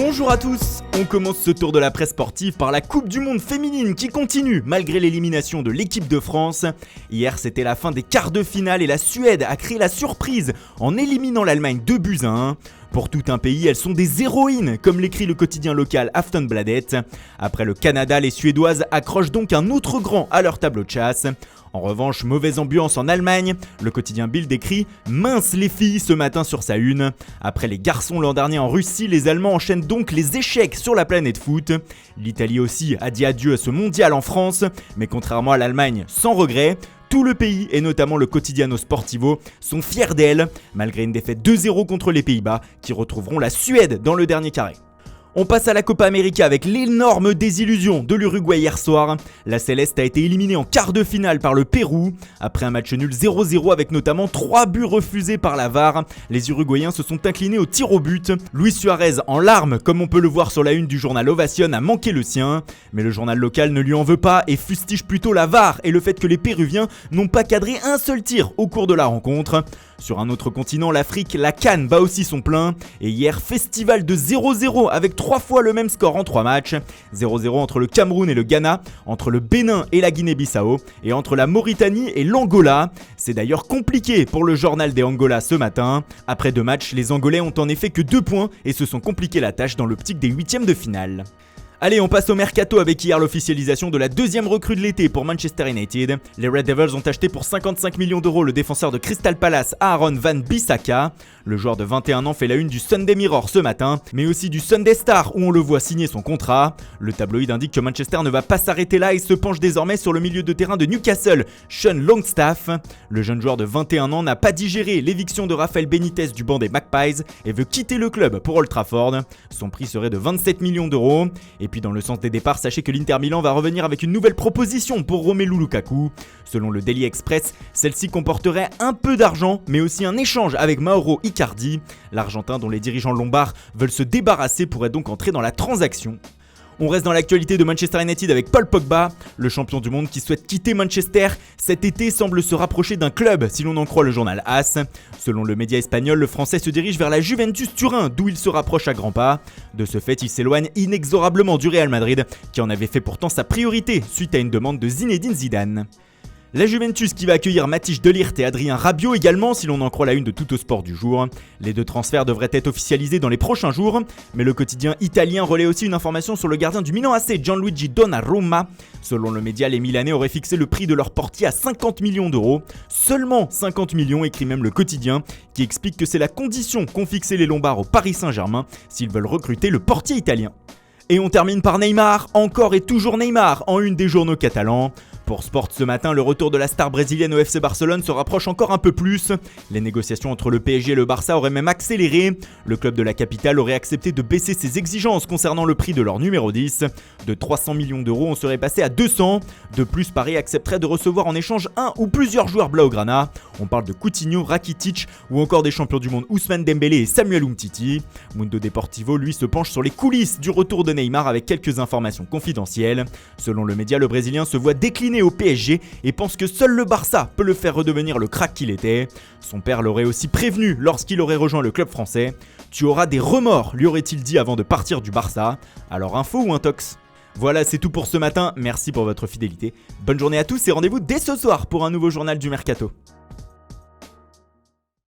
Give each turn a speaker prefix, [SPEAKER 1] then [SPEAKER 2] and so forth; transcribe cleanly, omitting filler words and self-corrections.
[SPEAKER 1] Bonjour à tous, on commence ce tour de la presse sportive par la Coupe du Monde féminine qui continue malgré l'élimination de l'équipe de France. Hier c'était la fin des quarts de finale et la Suède a créé la surprise en éliminant l'Allemagne 2-1. Pour tout un pays, elles sont des héroïnes, comme l'écrit le quotidien local Aftonbladet. Après le Canada, les Suédoises accrochent donc un autre grand à leur tableau de chasse. En revanche, mauvaise ambiance en Allemagne. Le quotidien Bild écrit « Mince les filles » ce matin sur sa une. Après les garçons l'an dernier en Russie, les Allemands enchaînent donc les échecs sur la planète foot. L'Italie aussi a dit adieu à ce mondial en France, mais contrairement à l'Allemagne, sans regret. Tout le pays, et notamment le Quotidiano Sportivo, sont fiers d'elle, malgré une défaite 2-0 contre les Pays-Bas, qui retrouveront la Suède dans le dernier carré. On passe à la Copa América avec l'énorme désillusion de l'Uruguay hier soir. La Céleste a été éliminée en quart de finale par le Pérou. Après un match nul 0-0 avec notamment 3 buts refusés par la VAR, les Uruguayens se sont inclinés au tir au but. Luis Suarez, en larmes, comme on peut le voir sur la une du journal Ovation, a manqué le sien. Mais le journal local ne lui en veut pas et fustige plutôt la VAR et le fait que les Péruviens n'ont pas cadré un seul tir au cours de la rencontre. Sur un autre continent, l'Afrique, la CAN bat aussi son plein. Et hier, festival de 0-0 avec 3 fois le même score en 3 matchs. 0-0 entre le Cameroun et le Ghana, entre le Bénin et la Guinée-Bissau, et entre la Mauritanie et l'Angola. C'est d'ailleurs compliqué pour le journal des Angola ce matin. Après 2 matchs, les Angolais ont en effet que 2 points et se sont compliqué la tâche dans l'optique des 8e de finale. Allez, on passe au mercato avec hier l'officialisation de la deuxième recrue de l'été pour Manchester United. Les Red Devils ont acheté pour 55 millions d'euros le défenseur de Crystal Palace, Aaron Wan-Bissaka. Le joueur de 21 ans fait la une du Sunday Mirror ce matin, mais aussi du Sunday Star où on le voit signer son contrat. Le tabloïd indique que Manchester ne va pas s'arrêter là et se penche désormais sur le milieu de terrain de Newcastle, Sean Longstaff. Le jeune joueur de 21 ans n'a pas digéré l'éviction de Rafael Benitez du banc des Magpies et veut quitter le club pour Old Trafford. Son prix serait de 27 millions d'euros. Et puis dans le sens des départs, sachez que l'Inter Milan va revenir avec une nouvelle proposition pour Romelu Lukaku. Selon le Daily Express, celle-ci comporterait un peu d'argent, mais aussi un échange avec Mauro Icardi. L'Argentin dont les dirigeants lombards veulent se débarrasser pourrait donc entrer dans la transaction. On reste dans l'actualité de Manchester United avec Paul Pogba. Le champion du monde qui souhaite quitter Manchester cet été semble se rapprocher d'un club si l'on en croit le journal AS. Selon le média espagnol, le français se dirige vers la Juventus Turin d'où il se rapproche à grands pas. De ce fait, il s'éloigne inexorablement du Real Madrid qui en avait fait pourtant sa priorité suite à une demande de Zinedine Zidane. La Juventus qui va accueillir Matthijs de Ligt et Adrien Rabiot également si l'on en croit la une de Tuttosport du jour. Les 2 transferts devraient être officialisés dans les prochains jours, mais le quotidien italien relaie aussi une information sur le gardien du Milan AC, Gianluigi Donnarumma. Selon le média, les Milanais auraient fixé le prix de leur portier à 50 millions d'euros. Seulement 50 millions, écrit même le quotidien, qui explique que c'est la condition qu'ont fixé les Lombards au Paris Saint-Germain s'ils veulent recruter le portier italien. Et on termine par Neymar, encore et toujours Neymar, en une des journaux catalans. Pour Sport ce matin, le retour de la star brésilienne au FC Barcelone se rapproche encore un peu plus. Les négociations entre le PSG et le Barça auraient même accéléré. Le club de la capitale aurait accepté de baisser ses exigences concernant le prix de leur numéro 10. De 300 millions d'euros, on serait passé à 200. De plus, Paris accepterait de recevoir en échange un ou plusieurs joueurs blaugrana. On parle de Coutinho, Rakitic ou encore des champions du monde Ousmane Dembélé et Samuel Umtiti. Mundo Deportivo, lui, se penche sur les coulisses du retour de Neymar avec quelques informations confidentielles. Selon le média, le Brésilien se voit décliner au PSG et pense que seul le Barça peut le faire redevenir le crack qu'il était. Son père l'aurait aussi prévenu lorsqu'il aurait rejoint le club français. Tu auras des remords, lui aurait-il dit avant de partir du Barça. Alors info ou intox ? Voilà, c'est tout pour ce matin. Merci pour votre fidélité. Bonne journée à tous et rendez-vous dès ce soir pour un nouveau journal du Mercato.